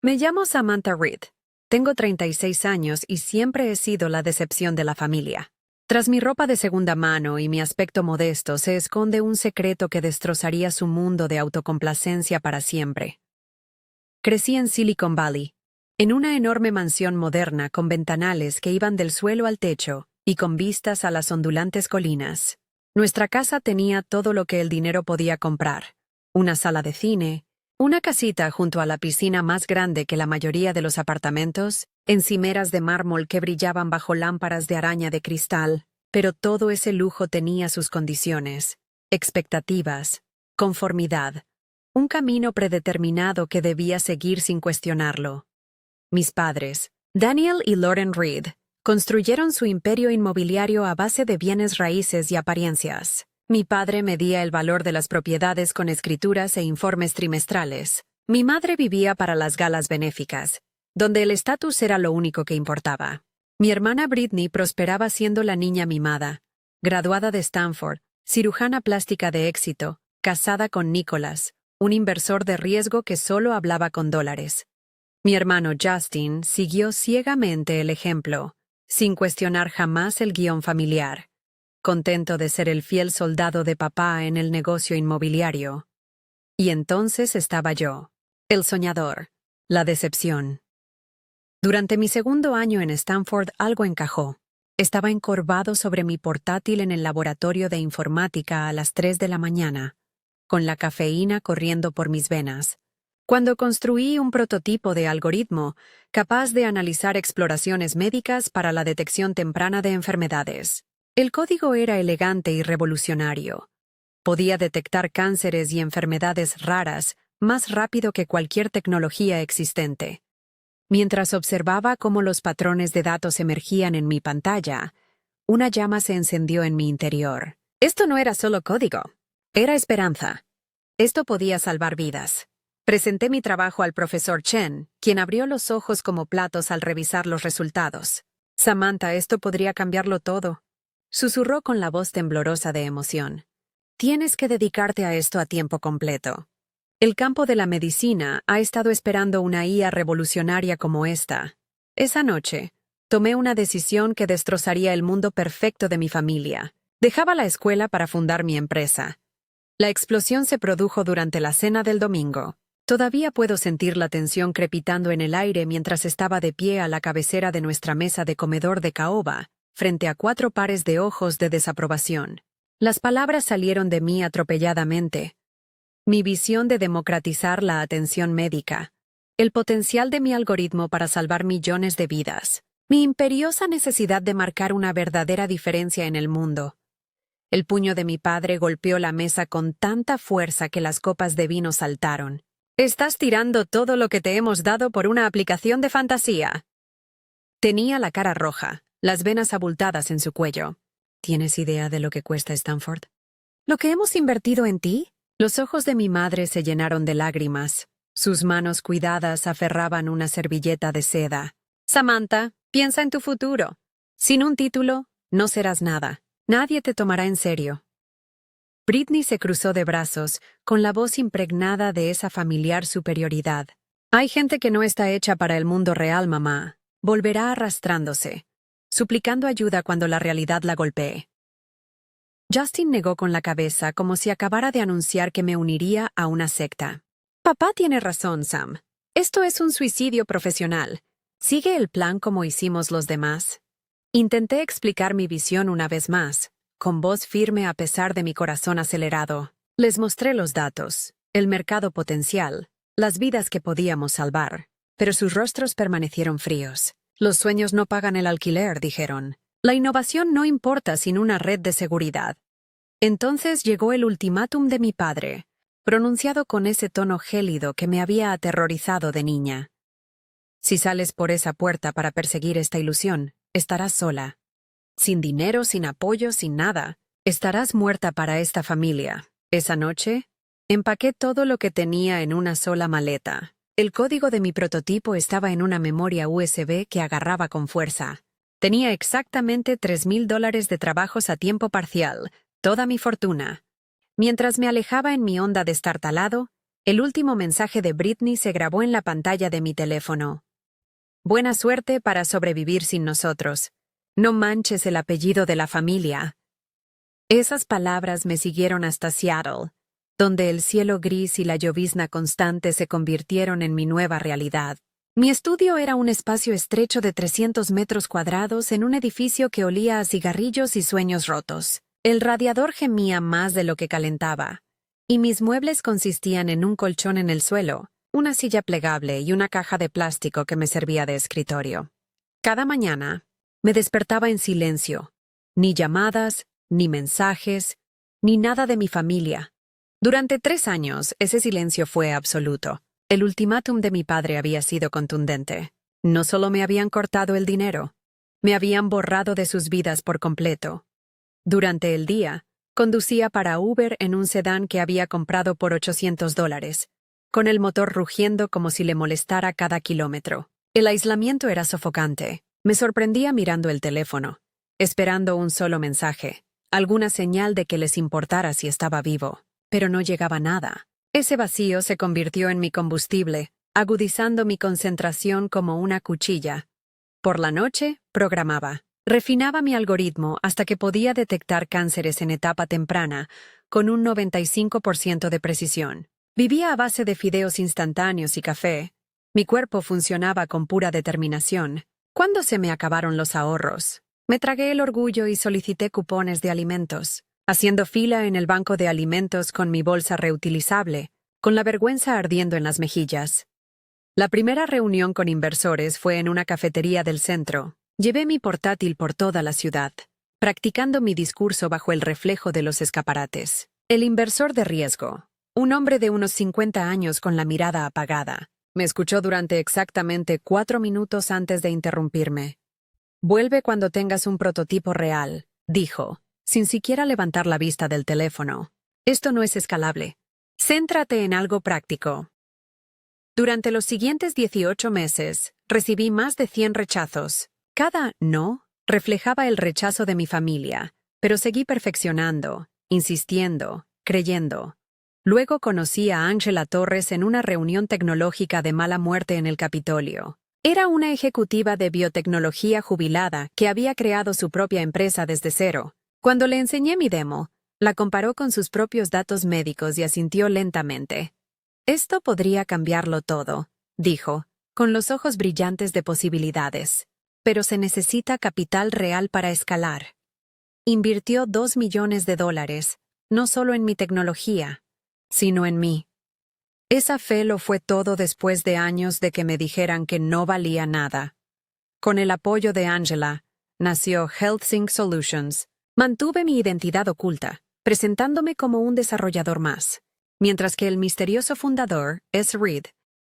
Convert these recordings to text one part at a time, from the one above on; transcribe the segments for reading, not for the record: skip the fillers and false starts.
Me llamo Samantha Reed. Tengo 36 años y siempre he sido la decepción de la familia. Tras mi ropa de segunda mano y mi aspecto modesto se esconde un secreto que destrozaría su mundo de autocomplacencia para siempre. Crecí en Silicon Valley, en una enorme mansión moderna con ventanales que iban del suelo al techo y con vistas a las ondulantes colinas. Nuestra casa tenía todo lo que el dinero podía comprar: una sala de cine, una casita junto a la piscina más grande que la mayoría de los apartamentos, encimeras de mármol que brillaban bajo lámparas de araña de cristal, pero todo ese lujo tenía sus condiciones, expectativas, conformidad, un camino predeterminado que debía seguir sin cuestionarlo. Mis padres, Daniel y Lauren Reed, construyeron su imperio inmobiliario a base de bienes raíces y apariencias. Mi padre medía el valor de las propiedades con escrituras e informes trimestrales. Mi madre vivía para las galas benéficas, donde el estatus era lo único que importaba. Mi hermana Britney prosperaba siendo la niña mimada, graduada de Stanford, cirujana plástica de éxito, casada con Nicholas, un inversor de riesgo que solo hablaba con dólares. Mi hermano Justin siguió ciegamente el ejemplo, sin cuestionar jamás el guión familiar, contento de ser el fiel soldado de papá en el negocio inmobiliario. Y entonces estaba yo, el soñador, la decepción. Durante mi segundo año en Stanford algo encajó. Estaba encorvado sobre mi portátil en el laboratorio de informática a las 3 de la mañana, con la cafeína corriendo por mis venas, cuando construí un prototipo de algoritmo capaz de analizar exploraciones médicas para la detección temprana de enfermedades. El código era elegante y revolucionario. Podía detectar cánceres y enfermedades raras más rápido que cualquier tecnología existente. Mientras observaba cómo los patrones de datos emergían en mi pantalla, una llama se encendió en mi interior. Esto no era solo código, era esperanza. Esto podía salvar vidas. Presenté mi trabajo al profesor Chen, quien abrió los ojos como platos al revisar los resultados. Samantha, esto podría cambiarlo todo. Susurró con la voz temblorosa de emoción. Tienes que dedicarte a esto a tiempo completo. El campo de la medicina ha estado esperando una IA revolucionaria como esta. Esa noche, tomé una decisión que destrozaría el mundo perfecto de mi familia. Dejaba la escuela para fundar mi empresa. La explosión se produjo durante la cena del domingo. Todavía puedo sentir la tensión crepitando en el aire mientras estaba de pie a la cabecera de nuestra mesa de comedor de caoba, frente a 4 pares de ojos de desaprobación. Las palabras salieron de mí atropelladamente. Mi visión de democratizar la atención médica, el potencial de mi algoritmo para salvar millones de vidas, mi imperiosa necesidad de marcar una verdadera diferencia en el mundo. El puño de mi padre golpeó la mesa con tanta fuerza que las copas de vino saltaron. «Estás tirando todo lo que te hemos dado por una aplicación de fantasía». Tenía la cara roja, las venas abultadas en su cuello. ¿Tienes idea de lo que cuesta Stanford? ¿Lo que hemos invertido en ti? Los ojos de mi madre se llenaron de lágrimas. Sus manos cuidadas aferraban una servilleta de seda. Samantha, piensa en tu futuro. Sin un título, no serás nada. Nadie te tomará en serio. Britney se cruzó de brazos, con la voz impregnada de esa familiar superioridad. Hay gente que no está hecha para el mundo real, mamá. Volverá arrastrándose, suplicando ayuda cuando la realidad la golpee. Justin negó con la cabeza como si acabara de anunciar que me uniría a una secta. Papá tiene razón, Sam. Esto es un suicidio profesional. ¿Sigue el plan como hicimos los demás? Intenté explicar mi visión una vez más, con voz firme a pesar de mi corazón acelerado. Les mostré los datos, el mercado potencial, las vidas que podíamos salvar, pero sus rostros permanecieron fríos. Los sueños no pagan el alquiler, dijeron. La innovación no importa sin una red de seguridad. Entonces llegó el ultimátum de mi padre, pronunciado con ese tono gélido que me había aterrorizado de niña. Si sales por esa puerta para perseguir esta ilusión, estarás sola. Sin dinero, sin apoyo, sin nada. Estarás muerta para esta familia. Esa noche, empaqué todo lo que tenía en una sola maleta. El código de mi prototipo estaba en una memoria USB que agarraba con fuerza. Tenía exactamente $3,000 de trabajos a tiempo parcial, toda mi fortuna. Mientras me alejaba en mi onda destartalado, El último mensaje de Britney se grabó en la pantalla de mi teléfono. Buena suerte para sobrevivir sin nosotros. No manches el apellido de la familia. Esas palabras me siguieron hasta Seattle, donde el cielo gris y la llovizna constante se convirtieron en mi nueva realidad. Mi estudio era un espacio estrecho de 300 metros cuadrados en un edificio que olía a cigarrillos y sueños rotos. El radiador gemía más de lo que calentaba, y mis muebles consistían en un colchón en el suelo, una silla plegable y una caja de plástico que me servía de escritorio. Cada mañana, me despertaba en silencio. Ni llamadas, ni mensajes, ni nada de mi familia. Durante 3 años, ese silencio fue absoluto. El ultimátum de mi padre había sido contundente. No solo me habían cortado el dinero, me habían borrado de sus vidas por completo. Durante el día, conducía para Uber en un sedán que había comprado por $800, con el motor rugiendo como si le molestara cada kilómetro. El aislamiento era sofocante. Me sorprendía mirando el teléfono, esperando un solo mensaje, alguna señal de que les importara si estaba vivo, pero no llegaba nada. Ese vacío se convirtió en mi combustible, agudizando mi concentración como una cuchilla. Por la noche, programaba. Refinaba mi algoritmo hasta que podía detectar cánceres en etapa temprana, con un 95% de precisión. Vivía a base de fideos instantáneos y café. Mi cuerpo funcionaba con pura determinación. ¿Cuándo se me acabaron los ahorros? Me tragué el orgullo y solicité cupones de alimentos, haciendo fila en el banco de alimentos con mi bolsa reutilizable, con la vergüenza ardiendo en las mejillas. La primera reunión con inversores fue en una cafetería del centro. Llevé mi portátil por toda la ciudad, practicando mi discurso bajo el reflejo de los escaparates. El inversor de riesgo, un hombre de unos 50 años con la mirada apagada, me escuchó durante exactamente 4 minutos antes de interrumpirme. «Vuelve cuando tengas un prototipo real», dijo, sin siquiera levantar la vista del teléfono. «Esto no es escalable. Céntrate en algo práctico». Durante los siguientes 18 meses, recibí más de 100 rechazos. Cada no reflejaba el rechazo de mi familia, pero seguí perfeccionando, insistiendo, creyendo. Luego conocí a Angela Torres en una reunión tecnológica de mala muerte en el Capitolio. Era una ejecutiva de biotecnología jubilada que había creado su propia empresa desde cero. Cuando le enseñé mi demo, la comparó con sus propios datos médicos y asintió lentamente. «Esto podría cambiarlo todo», dijo, con los ojos brillantes de posibilidades. «Pero se necesita capital real para escalar». Invirtió $2 millones, no solo en mi tecnología, sino en mí. Esa fe lo fue todo después de años de que me dijeran que no valía nada. Con el apoyo de Angela, nació HealthSync Solutions. Mantuve mi identidad oculta, presentándome como un desarrollador más, mientras que el misterioso fundador, S. Reed,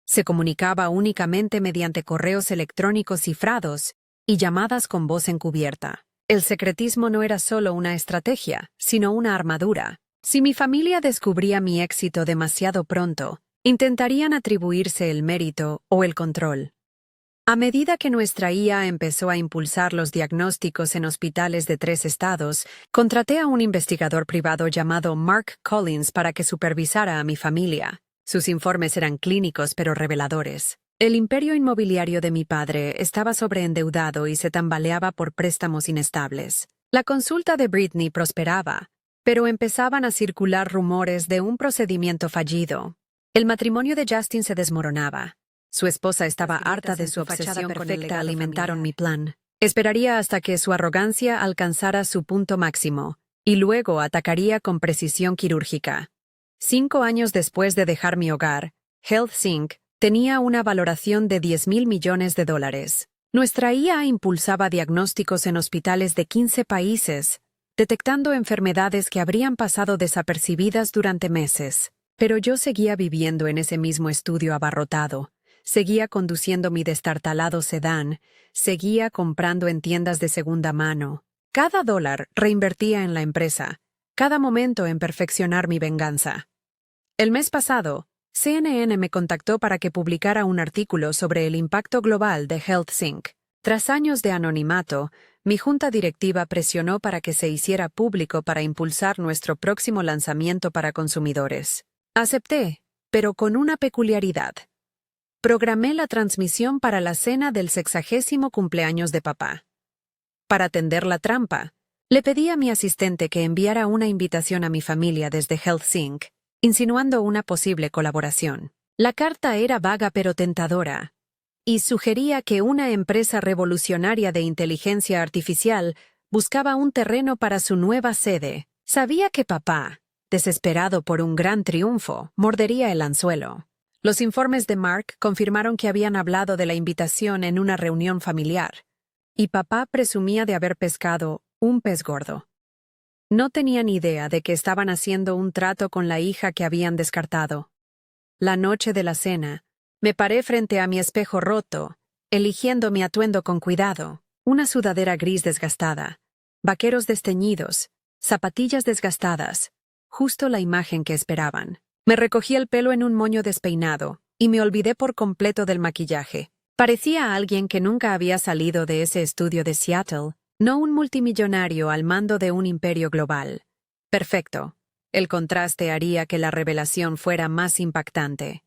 se comunicaba únicamente mediante correos electrónicos cifrados y llamadas con voz encubierta. El secretismo no era solo una estrategia, sino una armadura. Si mi familia descubría mi éxito demasiado pronto, intentarían atribuirse el mérito o el control. A medida que nuestra IA empezó a impulsar los diagnósticos en hospitales de 3 estados, contraté a un investigador privado llamado Mark Collins para que supervisara a mi familia. Sus informes eran clínicos pero reveladores. El imperio inmobiliario de mi padre estaba sobreendeudado y se tambaleaba por préstamos inestables. La consulta de Britney prosperaba, pero empezaban a circular rumores de un procedimiento fallido. El matrimonio de Justin se desmoronaba. Su esposa estaba harta de su obsesión perfecta, alimentaron mi plan. Esperaría hasta que su arrogancia alcanzara su punto máximo, y luego atacaría con precisión quirúrgica. 5 años después de dejar mi hogar, HealthSync tenía una valoración de $10,000 millones. Nuestra IA impulsaba diagnósticos en hospitales de 15 países, detectando enfermedades que habrían pasado desapercibidas durante meses. Pero yo seguía viviendo en ese mismo estudio abarrotado, seguía conduciendo mi destartalado sedán, seguía comprando en tiendas de segunda mano. Cada dólar reinvertía en la empresa, cada momento en perfeccionar mi venganza. El mes pasado, CNN me contactó para que publicara un artículo sobre el impacto global de HealthSync. Tras años de anonimato, mi junta directiva presionó para que se hiciera público para impulsar nuestro próximo lanzamiento para consumidores. Acepté, pero con una peculiaridad. Programé la transmisión para la cena del 60º cumpleaños de papá. Para tender la trampa, le pedí a mi asistente que enviara una invitación a mi familia desde HealthSync, insinuando una posible colaboración. La carta era vaga pero tentadora, y sugería que una empresa revolucionaria de inteligencia artificial buscaba un terreno para su nueva sede. Sabía que papá, desesperado por un gran triunfo, mordería el anzuelo. Los informes de Mark confirmaron que habían hablado de la invitación en una reunión familiar, y papá presumía de haber pescado un pez gordo. No tenían idea de que estaban haciendo un trato con la hija que habían descartado. La noche de la cena, me paré frente a mi espejo roto, eligiendo mi atuendo con cuidado, una sudadera gris desgastada, vaqueros desteñidos, zapatillas desgastadas, justo la imagen que esperaban. Me recogí el pelo en un moño despeinado, y me olvidé por completo del maquillaje. Parecía a alguien que nunca había salido de ese estudio de Seattle, no un multimillonario al mando de un imperio global. Perfecto. El contraste haría que la revelación fuera más impactante.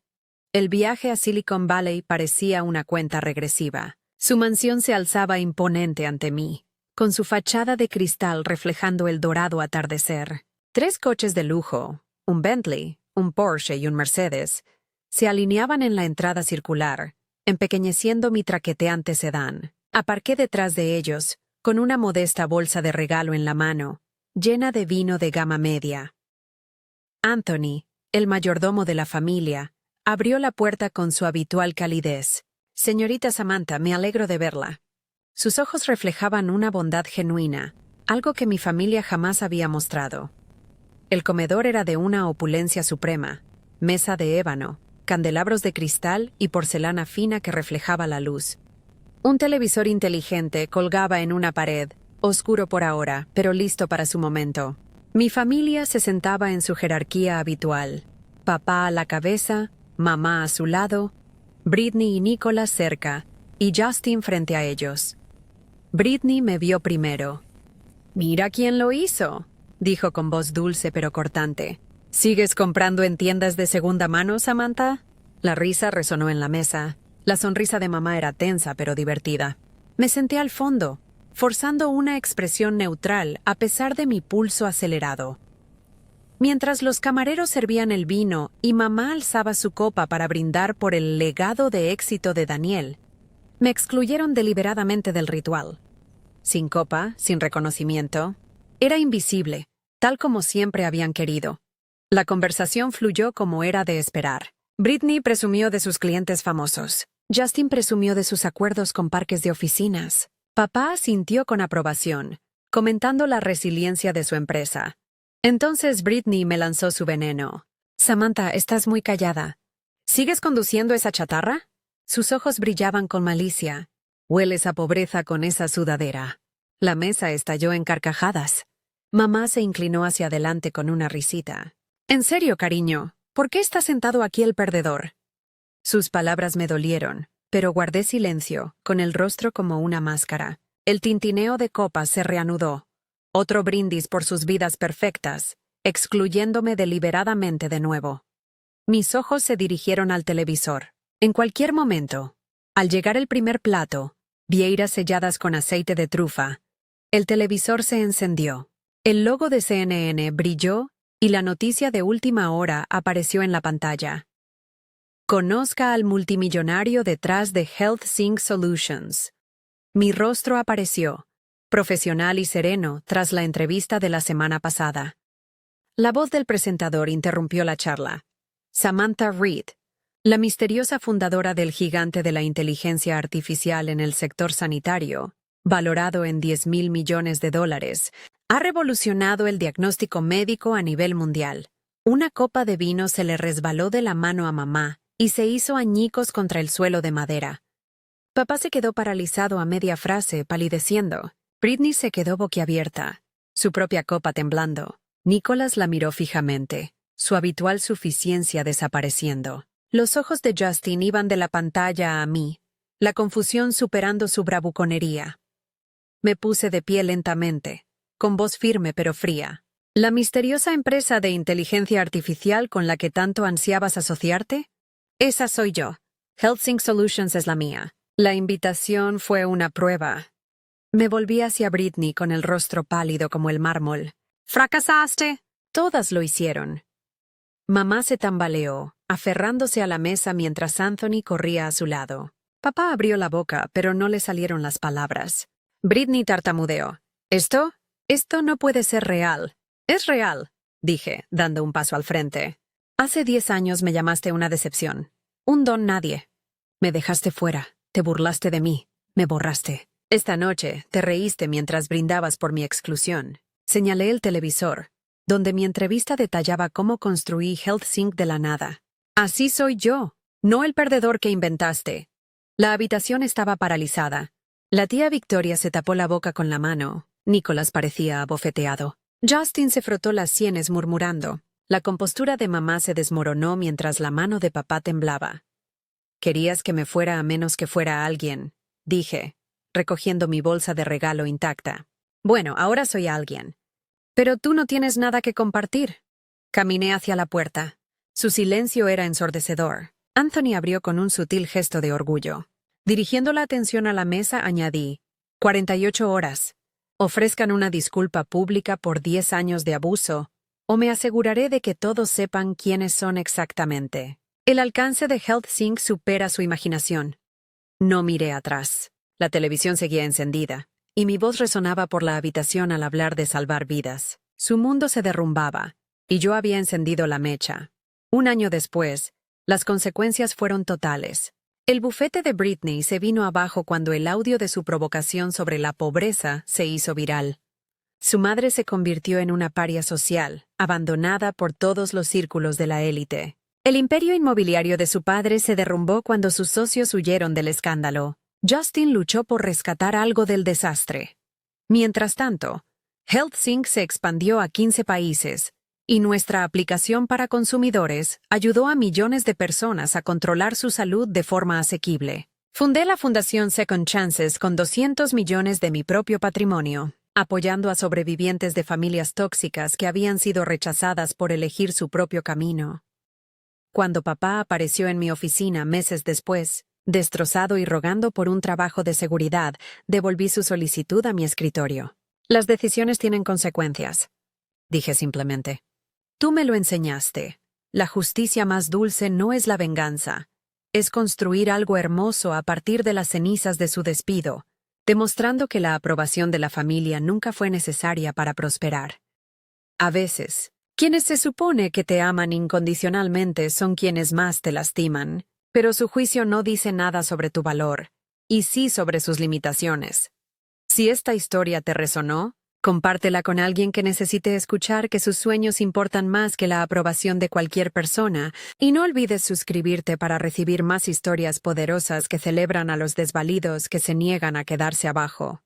El viaje a Silicon Valley parecía una cuenta regresiva. Su mansión se alzaba imponente ante mí, con su fachada de cristal reflejando el dorado atardecer. 3 coches de lujo, un Bentley, un Porsche y un Mercedes, se alineaban en la entrada circular, empequeñeciendo mi traqueteante sedán. Aparqué detrás de ellos, con una modesta bolsa de regalo en la mano, llena de vino de gama media. Anthony, el mayordomo de la familia, abrió la puerta con su habitual calidez. «Señorita Samantha, me alegro de verla». Sus ojos reflejaban una bondad genuina, algo que mi familia jamás había mostrado. El comedor era de una opulencia suprema, mesa de ébano, candelabros de cristal y porcelana fina que reflejaba la luz. Un televisor inteligente colgaba en una pared, oscuro por ahora, pero listo para su momento. Mi familia se sentaba en su jerarquía habitual. Papá a la cabeza, mamá a su lado, Britney y Nicholas cerca, y Justin frente a ellos. Britney me vio primero. «Mira quién lo hizo», dijo con voz dulce pero cortante. «¿Sigues comprando en tiendas de segunda mano, Samantha?» La risa resonó en la mesa. La sonrisa de mamá era tensa pero divertida. Me senté al fondo, forzando una expresión neutral a pesar de mi pulso acelerado. Mientras los camareros servían el vino y mamá alzaba su copa para brindar por el legado de éxito de Daniel, me excluyeron deliberadamente del ritual. Sin copa, sin reconocimiento, era invisible, tal como siempre habían querido. La conversación fluyó como era de esperar. Britney presumió de sus clientes famosos. Justin presumió de sus acuerdos con parques de oficinas. Papá asintió con aprobación, comentando la resiliencia de su empresa. Entonces Britney me lanzó su veneno. «Samantha, estás muy callada. ¿Sigues conduciendo esa chatarra?» Sus ojos brillaban con malicia. «Hueles a pobreza con esa sudadera». La mesa estalló en carcajadas. Mamá se inclinó hacia adelante con una risita. «En serio, cariño, ¿por qué está sentado aquí el perdedor?» Sus palabras me dolieron, pero guardé silencio, con el rostro como una máscara. El tintineo de copas se reanudó. Otro brindis por sus vidas perfectas, excluyéndome deliberadamente de nuevo. Mis ojos se dirigieron al televisor. En cualquier momento, al llegar el primer plato, vieiras selladas con aceite de trufa, el televisor se encendió. El logo de CNN brilló y la noticia de última hora apareció en la pantalla. «Conozca al multimillonario detrás de HealthSync Solutions». Mi rostro apareció, profesional y sereno, tras la entrevista de la semana pasada. La voz del presentador interrumpió la charla. Samantha Reed, la misteriosa fundadora del gigante de la inteligencia artificial en el sector sanitario, valorado en $10,000 millones, ha revolucionado el diagnóstico médico a nivel mundial. Una copa de vino se le resbaló de la mano a mamá y se hizo añicos contra el suelo de madera. Papá se quedó paralizado a media frase, palideciendo. Britney se quedó boquiabierta, su propia copa temblando. Nicholas la miró fijamente, su habitual suficiencia desapareciendo. Los ojos de Justin iban de la pantalla a mí, la confusión superando su bravuconería. Me puse de pie lentamente, con voz firme pero fría. ¿La misteriosa empresa de inteligencia artificial con la que tanto ansiabas asociarte? Esa soy yo. HealthSync Solutions es la mía. La invitación fue una prueba. Me volví hacia Britney con el rostro pálido como el mármol. ¿Fracasaste? Todas lo hicieron. Mamá se tambaleó, aferrándose a la mesa mientras Anthony corría a su lado. Papá abrió la boca, pero no le salieron las palabras. Britney tartamudeó. Esto no puede ser real. Es real, dije, dando un paso al frente. Hace 10 años me llamaste una decepción. Un don nadie. Me dejaste fuera, te burlaste de mí, me borraste. Esta noche te reíste mientras brindabas por mi exclusión. Señalé el televisor, donde mi entrevista detallaba cómo construí HealthSync de la nada. Así soy yo, no el perdedor que inventaste. La habitación estaba paralizada. La tía Victoria se tapó la boca con la mano. Nicholas parecía abofeteado. Justin se frotó las sienes murmurando. La compostura de mamá se desmoronó mientras la mano de papá temblaba. Querías que me fuera a menos que fuera alguien, dije, recogiendo mi bolsa de regalo intacta. Bueno, ahora soy alguien. Pero tú no tienes nada que compartir. Caminé hacia la puerta. Su silencio era ensordecedor. Anthony abrió con un sutil gesto de orgullo. Dirigiendo la atención a la mesa, añadí, 48 horas. Ofrezcan una disculpa pública por 10 años de abuso, o me aseguraré de que todos sepan quiénes son exactamente. El alcance de HealthSync supera su imaginación. No miré atrás. La televisión seguía encendida, y mi voz resonaba por la habitación al hablar de salvar vidas. Su mundo se derrumbaba, y yo había encendido la mecha. Un año después, las consecuencias fueron totales. El bufete de Britney se vino abajo cuando el audio de su provocación sobre la pobreza se hizo viral. Su madre se convirtió en una paria social, abandonada por todos los círculos de la élite. El imperio inmobiliario de su padre se derrumbó cuando sus socios huyeron del escándalo. Justin luchó por rescatar algo del desastre. Mientras tanto, HealthSync se expandió a 15 países, y nuestra aplicación para consumidores ayudó a millones de personas a controlar su salud de forma asequible. Fundé la Fundación Second Chances con 200 millones de mi propio patrimonio, apoyando a sobrevivientes de familias tóxicas que habían sido rechazadas por elegir su propio camino. Cuando papá apareció en mi oficina meses después, destrozado y rogando por un trabajo de seguridad, devolví su solicitud a mi escritorio. Las decisiones tienen consecuencias, dije simplemente. Tú me lo enseñaste. La justicia más dulce no es la venganza. Es construir algo hermoso a partir de las cenizas de su despido, demostrando que la aprobación de la familia nunca fue necesaria para prosperar. A veces, quienes se supone que te aman incondicionalmente son quienes más te lastiman, pero su juicio no dice nada sobre tu valor, y sí sobre sus limitaciones. Si esta historia te resonó, compártela con alguien que necesite escuchar que sus sueños importan más que la aprobación de cualquier persona, y no olvides suscribirte para recibir más historias poderosas que celebran a los desvalidos que se niegan a quedarse abajo.